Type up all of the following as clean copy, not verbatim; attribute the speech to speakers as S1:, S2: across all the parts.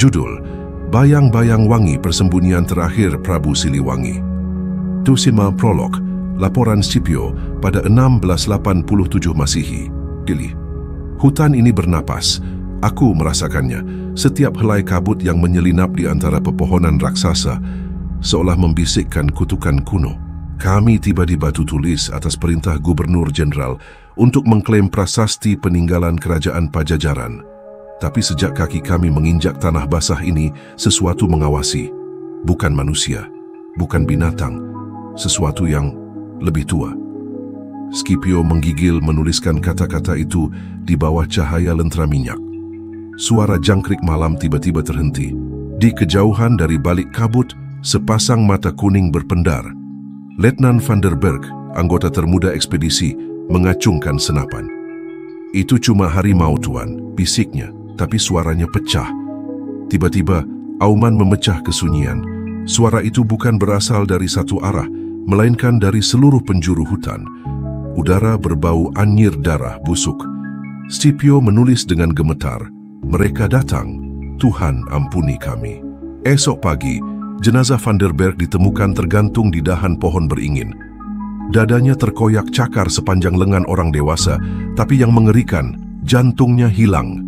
S1: Judul: Bayang-bayang wangi persembunyian terakhir Prabu Siliwangi. Tusima Prolog, laporan Scipio pada 1687 Masihi. Pilih. Hutan ini bernapas. Aku merasakannya. Setiap helai kabut yang menyelinap di antara pepohonan raksasa seolah membisikkan kutukan kuno. Kami tiba di Batu Tulis atas perintah Gubernur Jenderal untuk mengklaim prasasti peninggalan Kerajaan Pajajaran. Tapi sejak kaki kami menginjak tanah basah ini, sesuatu mengawasi. Bukan manusia, bukan binatang, sesuatu yang lebih tua. Scipio menggigil menuliskan kata-kata itu di bawah cahaya lentera minyak. Suara jangkrik malam tiba-tiba terhenti. Di kejauhan dari balik kabut, sepasang mata kuning berpendar. Letnan van der Berg, anggota termuda ekspedisi, mengacungkan senapan. "Itu cuma harimau, Tuan," bisiknya, tapi suaranya pecah. Tiba-tiba, auman memecah kesunyian. Suara itu bukan berasal dari satu arah, melainkan dari seluruh penjuru hutan. Udara berbau anyir darah busuk. Scipio menulis dengan gemetar, "Mereka datang, Tuhan ampuni kami." Esok pagi, jenazah van der Berg ditemukan tergantung di dahan pohon beringin. Dadanya terkoyak cakar sepanjang lengan orang dewasa, tapi yang mengerikan, jantungnya hilang.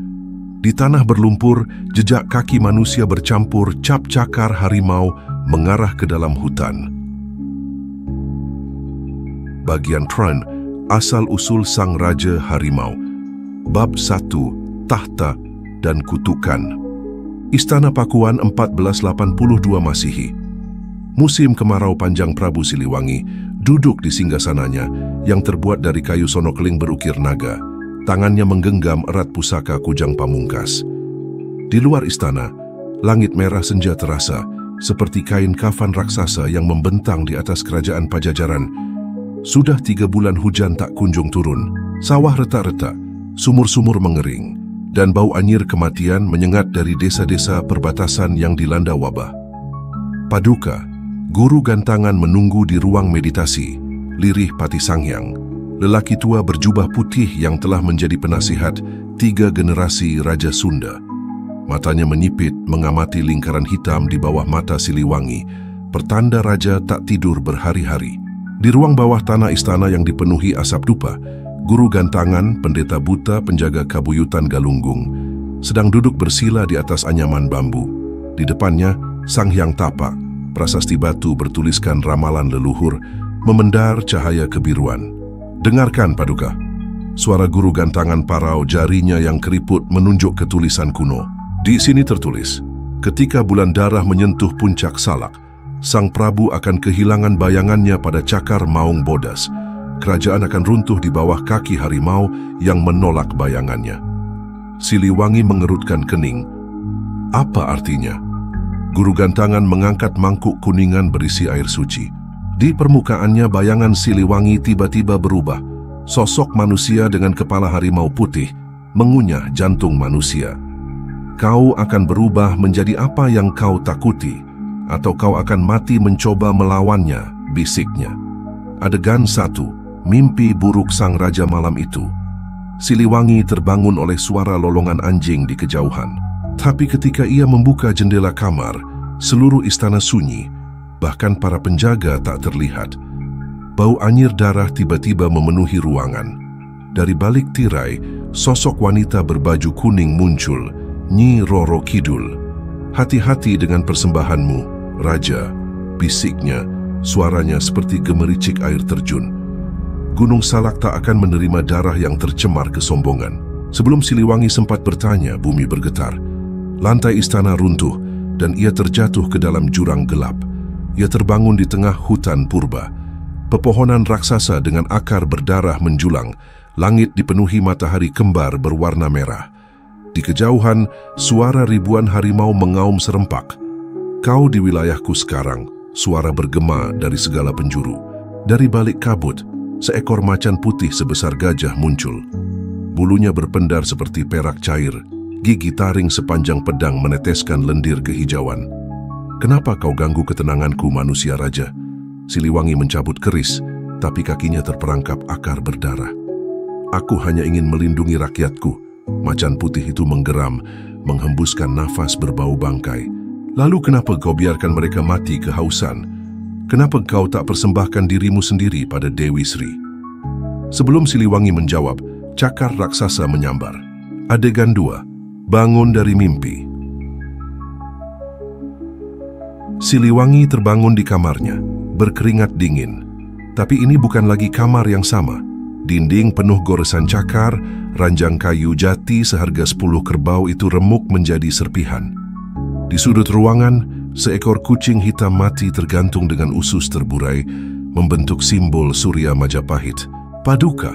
S1: Di tanah berlumpur, jejak kaki manusia bercampur cap cakar harimau mengarah ke dalam hutan. Bagian Tran, asal-usul sang raja harimau. Bab 1, Tahta dan Kutukan. Istana Pakuan 1482 Masihi. Musim kemarau panjang Prabu Siliwangi duduk di singgasananya yang terbuat dari kayu sonokeling berukir naga. Tangannya menggenggam erat pusaka kujang pamungkas. Di luar istana, langit merah senja terasa, seperti kain kafan raksasa yang membentang di atas kerajaan Pajajaran. Sudah 3 bulan hujan tak kunjung turun, sawah retak-retak, sumur-sumur mengering, dan bau anyir kematian menyengat dari desa-desa perbatasan yang dilanda wabah. Paduka, guru gantangan menunggu di ruang meditasi, lirih Pati Sanghyang, lelaki tua berjubah putih yang telah menjadi penasihat 3 generasi Raja Sunda. Matanya menyipit mengamati lingkaran hitam di bawah mata Siliwangi, pertanda raja tak tidur berhari-hari. Di ruang bawah tanah istana yang dipenuhi asap dupa, guru gantangan, pendeta buta penjaga kabuyutan Galunggung, sedang duduk bersila di atas anyaman bambu. Di depannya, Sanghyang Tapak, prasasti batu bertuliskan ramalan leluhur, memendar cahaya kebiruan. "Dengarkan, Paduka." Suara guru gantangan parau, jarinya yang keriput menunjuk ke tulisan kuno. Di sini tertulis, "Ketika bulan darah menyentuh puncak salak, Sang Prabu akan kehilangan bayangannya pada cakar Maung Bodas. Kerajaan akan runtuh di bawah kaki harimau yang menolak bayangannya." Siliwangi mengerutkan kening. Apa artinya? Guru gantangan mengangkat mangkuk kuningan berisi air suci. Di permukaannya bayangan Siliwangi tiba-tiba berubah. Sosok manusia dengan kepala harimau putih mengunyah jantung manusia. "Kau akan berubah menjadi apa yang kau takuti, atau kau akan mati mencoba melawannya," bisiknya. Adegan 1, mimpi buruk sang raja malam itu. Siliwangi terbangun oleh suara lolongan anjing di kejauhan. Tapi ketika ia membuka jendela kamar, seluruh istana sunyi. Bahkan para penjaga tak terlihat. Bau anyir darah tiba-tiba memenuhi ruangan. Dari balik tirai, sosok wanita berbaju kuning muncul, Nyi Roro Kidul. "Hati-hati dengan persembahanmu, Raja," bisiknya, suaranya seperti gemericik air terjun. Gunung Salak tak akan menerima darah yang tercemar kesombongan. Sebelum Siliwangi sempat bertanya, bumi bergetar. Lantai istana runtuh, dan ia terjatuh ke dalam jurang gelap. Ia terbangun di tengah hutan purba. Pepohonan raksasa dengan akar berdarah menjulang. Langit dipenuhi matahari kembar berwarna merah. Di kejauhan, suara ribuan harimau mengaum serempak. "Kau di wilayahku sekarang," suara bergema dari segala penjuru. Dari balik kabut, seekor macan putih sebesar gajah muncul. Bulunya berpendar seperti perak cair. Gigi taring sepanjang pedang meneteskan lendir kehijauan. "Kenapa kau ganggu ketenanganku, manusia raja?" Siliwangi mencabut keris, tapi kakinya terperangkap akar berdarah. "Aku hanya ingin melindungi rakyatku." Macan putih itu menggeram, menghembuskan nafas berbau bangkai. Lalu kenapa kau biarkan mereka mati kehausan? Kenapa kau tak persembahkan dirimu sendiri pada Dewi Sri? Sebelum Siliwangi menjawab, cakar raksasa menyambar. Adegan 2. Bangun dari mimpi. Siliwangi terbangun di kamarnya, berkeringat dingin. Tapi ini bukan lagi kamar yang sama. Dinding penuh goresan cakar, ranjang kayu jati seharga 10 kerbau itu remuk menjadi serpihan. Di sudut ruangan, seekor kucing hitam mati tergantung dengan usus terburai, membentuk simbol Surya Majapahit. Paduka,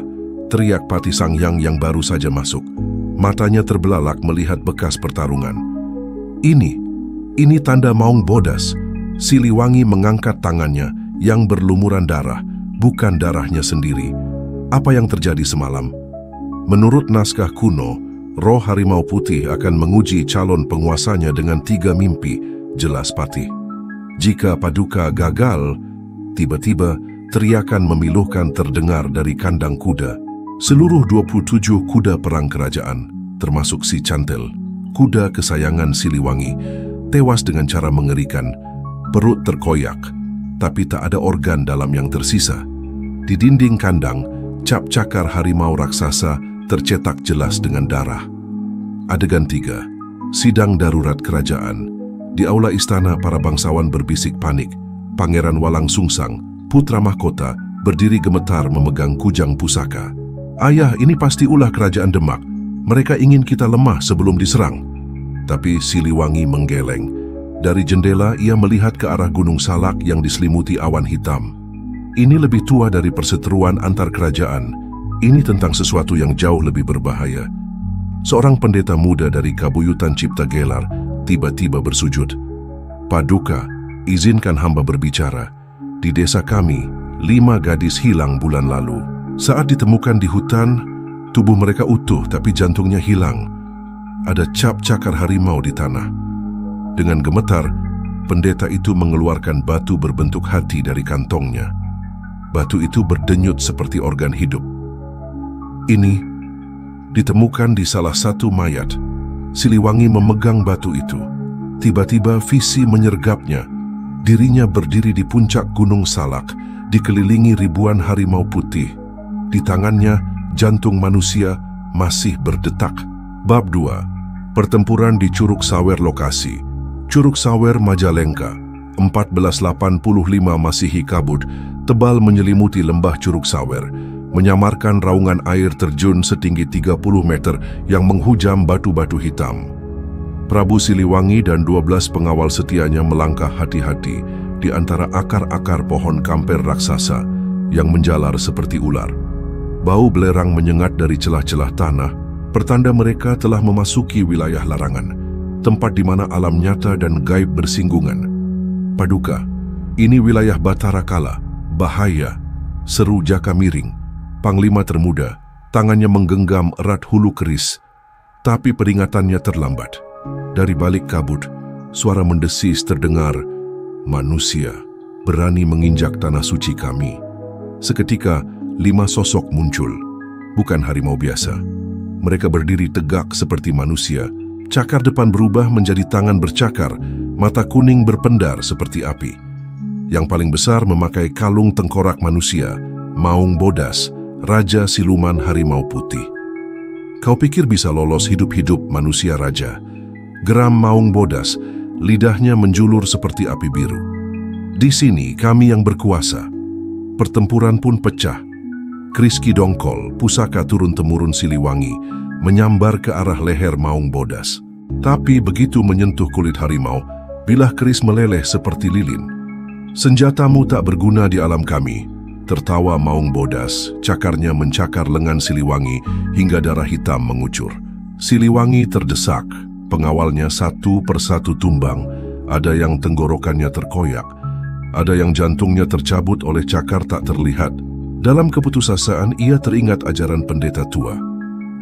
S1: teriak Pati Sanghyang yang baru saja masuk. Matanya terbelalak melihat bekas pertarungan. Ini tanda Maung Bodas. Siliwangi mengangkat tangannya yang berlumuran darah, bukan darahnya sendiri. Apa yang terjadi semalam? Menurut naskah kuno, roh harimau putih akan menguji calon penguasanya dengan 3 mimpi, jelas Pati. Jika Paduka gagal, tiba-tiba teriakan memiluhkan terdengar dari kandang kuda. Seluruh 27 kuda perang kerajaan, termasuk si Cantel, kuda kesayangan Siliwangi, tewas dengan cara mengerikan. Perut terkoyak, tapi tak ada organ dalam yang tersisa. Di dinding kandang, cap cakar harimau raksasa tercetak jelas dengan darah. Adegan 3. Sidang darurat kerajaan. Di aula istana, para bangsawan berbisik panik. Pangeran Walang Sungsang, putra mahkota, berdiri gemetar memegang kujang pusaka. Ayah, ini pasti ulah kerajaan Demak. Mereka ingin kita lemah sebelum diserang. Tapi Siliwangi menggeleng. Dari jendela ia melihat ke arah Gunung Salak yang diselimuti awan hitam. Ini lebih tua dari perseteruan antar kerajaan. Ini tentang sesuatu yang jauh lebih berbahaya. Seorang pendeta muda dari Kabuyutan Cipta Gelar tiba-tiba bersujud. Paduka, izinkan hamba berbicara. Di desa kami, 5 gadis hilang bulan lalu. Saat ditemukan di hutan, tubuh mereka utuh tapi jantungnya hilang. Ada cap cakar harimau di tanah. Dengan gemetar, pendeta itu mengeluarkan batu berbentuk hati dari kantongnya. Batu itu berdenyut seperti organ hidup. Ini ditemukan di salah satu mayat. Siliwangi memegang batu itu. Tiba-tiba visi menyergapnya. Dirinya berdiri di puncak Gunung Salak, dikelilingi ribuan harimau putih. Di tangannya, jantung manusia masih berdetak. Bab 2. Pertempuran di Curug Sawer lokasi. Curug Sawer Majalengka, 1485 Masihi Kabud, tebal menyelimuti lembah Curug Sawer, menyamarkan raungan air terjun setinggi 30 meter yang menghujam batu-batu hitam. Prabu Siliwangi dan 12 pengawal setianya melangkah hati-hati di antara akar-akar pohon kamper raksasa yang menjalar seperti ular. Bau belerang menyengat dari celah-celah tanah, pertanda mereka telah memasuki wilayah larangan, tempat di mana alam nyata dan gaib bersinggungan. Paduka, ini wilayah Batara Kala, bahaya, seru Jaka Miring. Panglima termuda, tangannya menggenggam erat hulu keris, tapi peringatannya terlambat. Dari balik kabut, suara mendesis terdengar, manusia berani menginjak tanah suci kami. Seketika, 5 sosok muncul, bukan harimau biasa. Mereka berdiri tegak seperti manusia. Cakar depan berubah menjadi tangan bercakar, mata kuning berpendar seperti api. Yang paling besar memakai kalung tengkorak manusia, Maung Bodas, Raja Siluman Harimau Putih. Kau pikir bisa lolos hidup-hidup manusia raja? Geram Maung Bodas, lidahnya menjulur seperti api biru. Di sini kami yang berkuasa. Pertempuran pun pecah. Kriski Dongkol, pusaka turun-temurun Siliwangi, menyambar ke arah leher Maung Bodas. Tapi begitu menyentuh kulit harimau, bilah keris meleleh seperti lilin. Senjatamu tak berguna di alam kami, tertawa Maung Bodas. Cakarnya mencakar lengan Siliwangi hingga darah hitam mengucur. Siliwangi terdesak, pengawalnya satu persatu tumbang. Ada yang tenggorokannya terkoyak, ada yang jantungnya tercabut oleh cakar tak terlihat. Dalam keputusasaan ia teringat ajaran pendeta tua.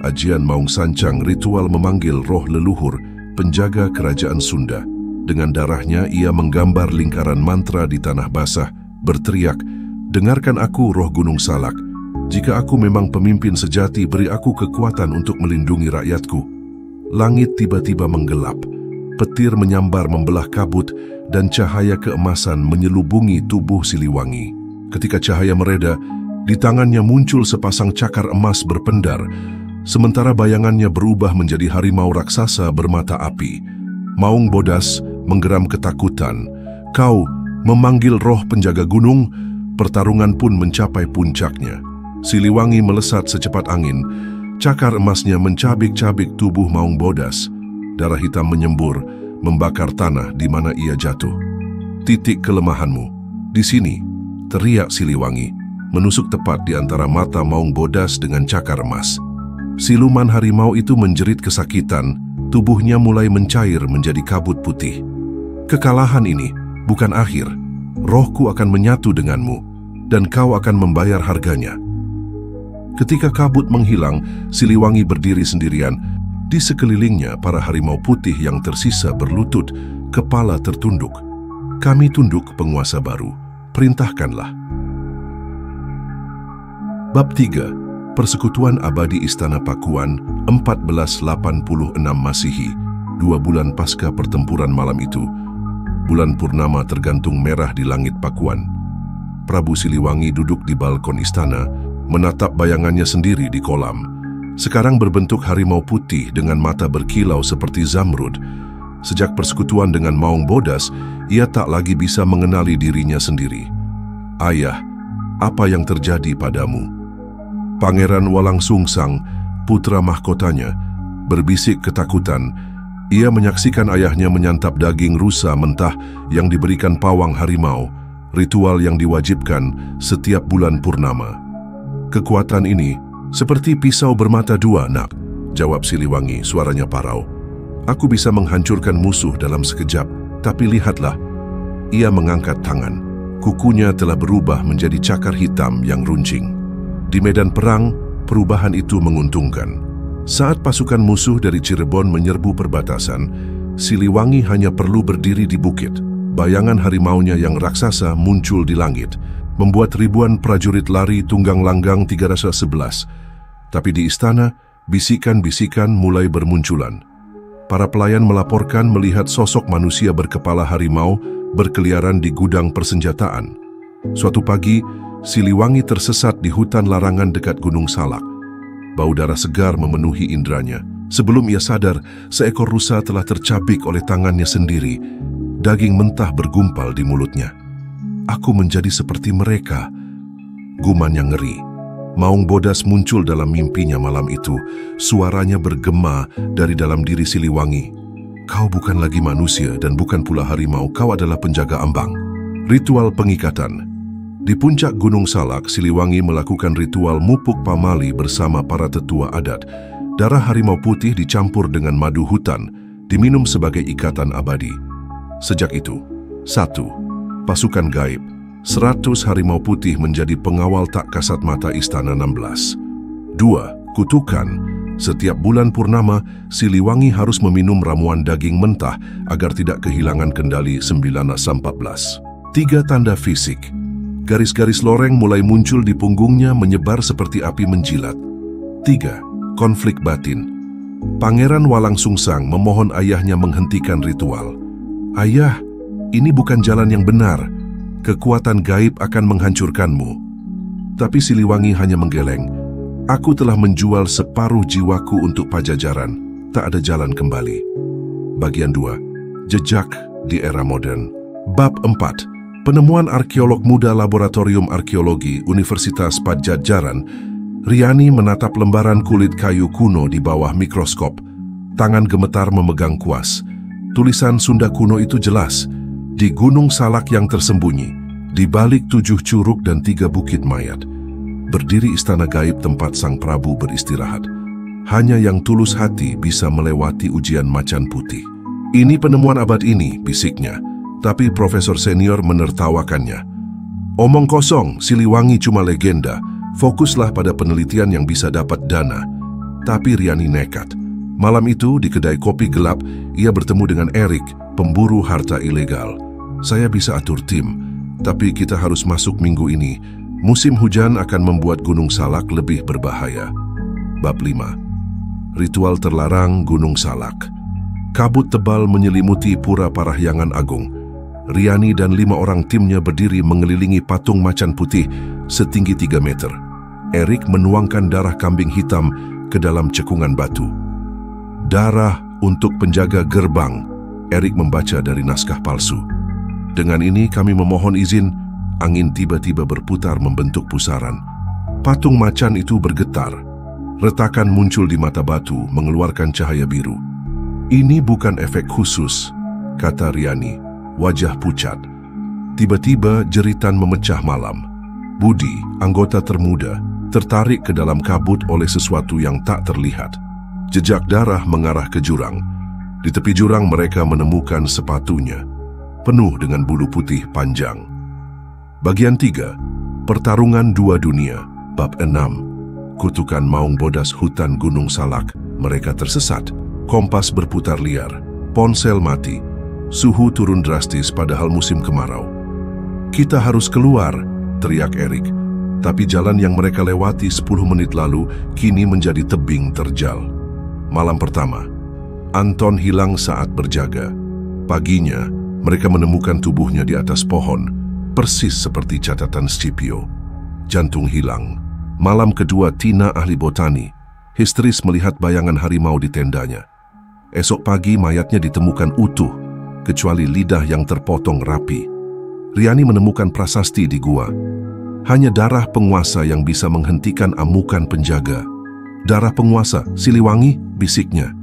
S1: Ajian Maung Sancang, ritual memanggil roh leluhur, penjaga kerajaan Sunda. Dengan darahnya ia menggambar lingkaran mantra di tanah basah, berteriak, dengarkan aku roh Gunung Salak. Jika aku memang pemimpin sejati, beri aku kekuatan untuk melindungi rakyatku. langit tiba-tiba menggelap. Petir menyambar membelah kabut dan cahaya keemasan menyelubungi tubuh Siliwangi. Ketika cahaya mereda, di tangannya muncul sepasang cakar emas berpendar, sementara bayangannya berubah menjadi harimau raksasa bermata api. Maung Bodas menggeram ketakutan. "Kau memanggil roh penjaga gunung?" Pertarungan pun mencapai puncaknya. Siliwangi melesat secepat angin. Cakar emasnya mencabik-cabik tubuh Maung Bodas. Darah hitam menyembur, membakar tanah di mana ia jatuh. "Titik kelemahanmu di sini," teriak Siliwangi, menusuk tepat di antara mata Maung Bodas dengan cakar emas. Siluman harimau itu menjerit kesakitan, tubuhnya mulai mencair menjadi kabut putih. "Kekalahan ini bukan akhir. Rohku akan menyatu denganmu, dan kau akan membayar harganya." Ketika kabut menghilang, Siliwangi berdiri sendirian. Di sekelilingnya para harimau putih yang tersisa berlutut, kepala tertunduk. "Kami tunduk, penguasa baru. Perintahkanlah." Bab 3. Persekutuan Abadi Istana Pakuan, 1486 Masihi, 2 bulan pasca pertempuran malam itu. Bulan purnama tergantung merah di langit Pakuan. Prabu Siliwangi duduk di balkon istana, menatap bayangannya sendiri di kolam. Sekarang berbentuk harimau putih dengan mata berkilau seperti zamrud. Sejak persekutuan dengan Maung Bodas, ia tak lagi bisa mengenali dirinya sendiri. "Ayah, apa yang terjadi padamu?" Pangeran Walangsungsang, putra mahkotanya, berbisik ketakutan. Ia menyaksikan ayahnya menyantap daging rusa mentah yang diberikan pawang harimau, ritual yang diwajibkan setiap bulan purnama. "Kekuatan ini seperti pisau bermata dua, nak," jawab Siliwangi, suaranya parau. "Aku bisa menghancurkan musuh dalam sekejap, tapi lihatlah." Ia mengangkat tangan. Kukunya telah berubah menjadi cakar hitam yang runcing. Di medan perang, perubahan itu menguntungkan. Saat pasukan musuh dari Cirebon menyerbu perbatasan, Siliwangi hanya perlu berdiri di bukit. Bayangan harimaunya yang raksasa muncul di langit, membuat ribuan prajurit lari tunggang langgang 311. Tapi di istana, bisikan-bisikan mulai bermunculan. Para pelayan melaporkan melihat sosok manusia berkepala harimau berkeliaran di gudang persenjataan. Suatu pagi, Siliwangi tersesat di hutan larangan dekat Gunung Salak. Bau darah segar memenuhi indranya. Sebelum ia sadar, seekor rusa telah tercabik oleh tangannya sendiri. Daging mentah bergumpal di mulutnya. "Aku menjadi seperti mereka," gumannya ngeri. Maung Bodas muncul dalam mimpinya malam itu. Suaranya bergema dari dalam diri Siliwangi. "Kau bukan lagi manusia dan bukan pula harimau, kau adalah penjaga ambang." Ritual pengikatan. Di puncak Gunung Salak, Siliwangi melakukan ritual mupuk pamali bersama para tetua adat. Darah harimau putih dicampur dengan madu hutan, diminum sebagai ikatan abadi. Sejak itu, 1. Pasukan gaib. 100 harimau putih menjadi pengawal tak kasat mata Istana 16. 2. Kutukan. Setiap bulan purnama, Siliwangi harus meminum ramuan daging mentah agar tidak kehilangan kendali 1914. 3. Tanda fisik. Garis-garis loreng mulai muncul di punggungnya menyebar seperti api menjilat. 3. Konflik batin. Pangeran Walangsungsang memohon ayahnya menghentikan ritual. "Ayah, ini bukan jalan yang benar. Kekuatan gaib akan menghancurkanmu." Tapi Siliwangi hanya menggeleng. "Aku telah menjual separuh jiwaku untuk Pajajaran. Tak ada jalan kembali." Bagian 2. Jejak di era modern. Bab 4. Penemuan arkeolog muda Laboratorium Arkeologi Universitas Pajajaran. Riani menatap lembaran kulit kayu kuno di bawah mikroskop. Tangan gemetar memegang kuas. Tulisan Sunda kuno itu jelas. Di Gunung Salak yang tersembunyi, di balik 7 curug dan 3 bukit mayat, berdiri istana gaib tempat sang Prabu beristirahat. Hanya yang tulus hati bisa melewati ujian macan putih. "Ini penemuan abad ini," bisiknya. Tapi profesor senior menertawakannya. "Omong kosong, Siliwangi cuma legenda. Fokuslah pada penelitian yang bisa dapat dana." Tapi Riani nekat. Malam itu, di kedai kopi gelap, ia bertemu dengan Erik, pemburu harta ilegal. "Saya bisa atur tim, tapi kita harus masuk minggu ini. Musim hujan akan membuat Gunung Salak lebih berbahaya." Bab 5. Ritual terlarang Gunung Salak. Kabut tebal menyelimuti Pura Parahyangan Agung. Riani dan 5 orang timnya berdiri mengelilingi patung macan putih setinggi 3 meter. Erik menuangkan darah kambing hitam ke dalam cekungan batu. Darah untuk penjaga gerbang, Erik membaca dari naskah palsu. Dengan ini kami memohon izin. Angin tiba-tiba berputar membentuk pusaran. Patung macan itu bergetar. Retakan muncul di mata batu mengeluarkan cahaya biru. Ini bukan efek khusus, kata Riani, wajah pucat. Tiba-tiba jeritan memecah malam. Budi, anggota termuda, tertarik ke dalam kabut oleh sesuatu yang tak terlihat. Jejak darah mengarah ke jurang. Di tepi jurang mereka menemukan sepatunya, penuh dengan bulu putih panjang. Bagian 3, Pertarungan Dua Dunia, Bab 6. Kutukan Maung Bodas Hutan Gunung Salak. Mereka tersesat. Kompas berputar liar. Ponsel mati. Suhu turun drastis padahal musim kemarau. Kita harus keluar, teriak Erik. Tapi jalan yang mereka lewati 10 menit lalu kini menjadi tebing terjal. Malam pertama, Anton hilang saat berjaga. Paginya, mereka menemukan tubuhnya di atas pohon, persis seperti catatan Scipio. Jantung hilang. Malam kedua, Tina, ahli botani, histeris melihat bayangan harimau di tendanya. Esok pagi mayatnya ditemukan utuh, kecuali lidah yang terpotong rapi. Riani menemukan prasasti di gua. Hanya darah penguasa yang bisa menghentikan amukan penjaga. Darah penguasa, Siliwangi, bisiknya.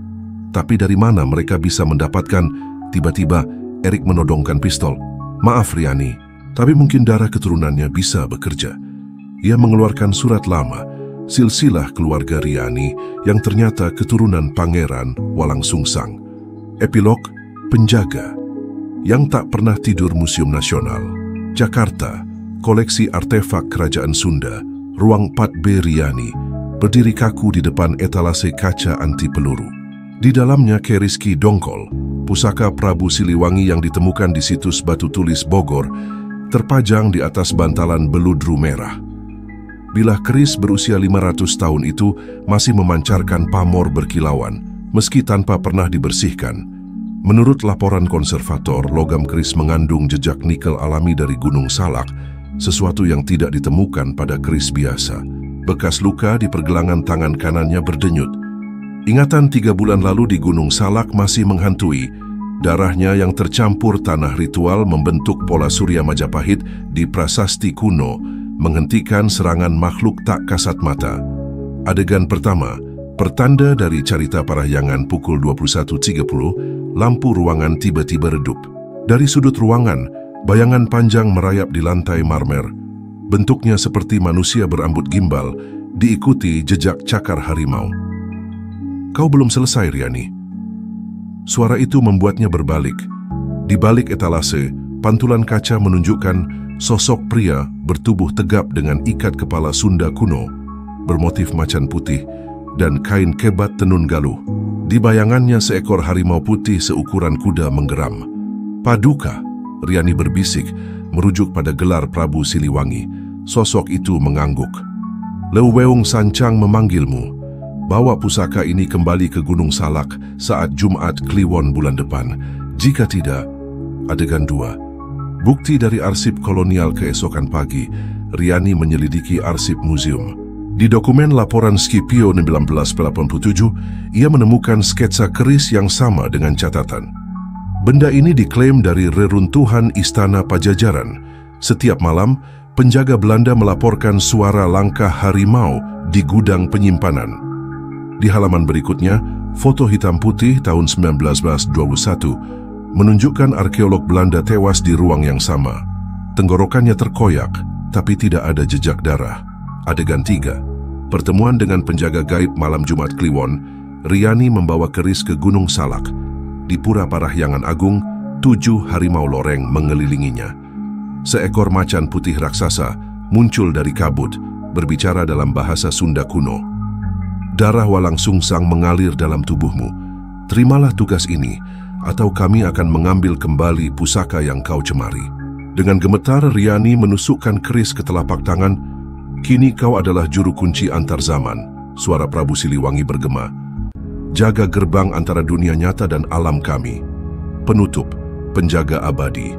S1: Tapi dari mana mereka bisa mendapatkan? Tiba-tiba, Erik menodongkan pistol. Maaf Riani, tapi mungkin darah keturunannya bisa bekerja. Ia mengeluarkan surat lama, silsilah keluarga Riani yang ternyata keturunan Pangeran Walangsungsang. Epilog, penjaga yang tak pernah tidur. Museum Nasional Jakarta, koleksi artefak Kerajaan Sunda, ruang 4B. Riani berdiri kaku di depan etalase kaca anti peluru. Di dalamnya keris Ki Dongkol, pusaka Prabu Siliwangi yang ditemukan di situs batu tulis Bogor, terpajang di atas bantalan beludru merah. Bilah keris berusia 500 tahun itu masih memancarkan pamor berkilauan, meski tanpa pernah dibersihkan. Menurut laporan konservator, logam keris mengandung jejak nikel alami dari Gunung Salak, sesuatu yang tidak ditemukan pada keris biasa. Bekas luka di pergelangan tangan kanannya berdenyut. Ingatan 3 bulan lalu di Gunung Salak masih menghantui. Darahnya yang tercampur tanah ritual membentuk pola Surya Majapahit di prasasti kuno, menghentikan serangan makhluk tak kasat mata. Adegan pertama, pertanda dari Carita Parahyangan pukul 21.30, lampu ruangan tiba-tiba redup. Dari sudut ruangan, bayangan panjang merayap di lantai marmer. Bentuknya seperti manusia berambut gimbal, diikuti jejak cakar harimau. Kau belum selesai, Riani. Suara itu membuatnya berbalik. Di balik etalase, pantulan kaca menunjukkan sosok pria bertubuh tegap dengan ikat kepala Sunda kuno, bermotif macan putih, dan kain kebat tenun galuh. Di bayangannya seekor harimau putih seukuran kuda menggeram. Paduka, Riani berbisik, merujuk pada gelar Prabu Siliwangi. Sosok itu mengangguk. Leuweung Sancang memanggilmu. Bawa pusaka ini kembali ke Gunung Salak saat Jumat Kliwon bulan depan. Jika tidak, adegan 2. Bukti dari arsip kolonial. Keesokan pagi, Riani menyelidiki arsip museum. Di dokumen laporan Scipio 1987, ia menemukan sketsa keris yang sama dengan catatan. Benda ini diklaim dari reruntuhan Istana Pajajaran. Setiap malam, penjaga Belanda melaporkan suara langkah harimau di gudang penyimpanan. Di halaman berikutnya, foto hitam putih tahun 1921 menunjukkan arkeolog Belanda tewas di ruang yang sama. Tenggorokannya terkoyak, tapi tidak ada jejak darah. Adegan 3. Pertemuan dengan penjaga gaib malam Jumat Kliwon. Riani membawa keris ke Gunung Salak. Di Pura Parahyangan Agung, 7 harimau loreng mengelilinginya. Seekor macan putih raksasa muncul dari kabut, berbicara dalam bahasa Sunda kuno. Darah Walangsungsang mengalir dalam tubuhmu. Terimalah tugas ini, atau kami akan mengambil kembali pusaka yang kau cemari. Dengan gemetar, Riani menusukkan keris ke telapak tangan. Kini kau adalah juru kunci antar zaman, suara Prabu Siliwangi bergema. jaga gerbang antara dunia nyata dan alam kami. Penutup, penjaga abadi.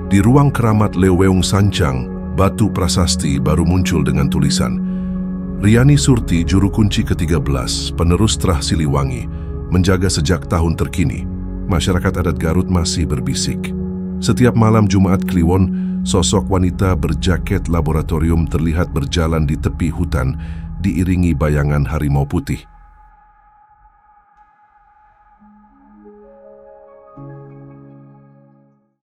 S1: Di ruang keramat Leweung Sancang, batu prasasti baru muncul dengan tulisan, Riani Surti, juru kunci ke-13, penerus Trah Siliwangi, menjaga sejak tahun terkini. Masyarakat adat Garut masih berbisik. Setiap malam Jumat Kliwon, sosok wanita berjaket laboratorium terlihat berjalan di tepi hutan, diiringi bayangan harimau putih.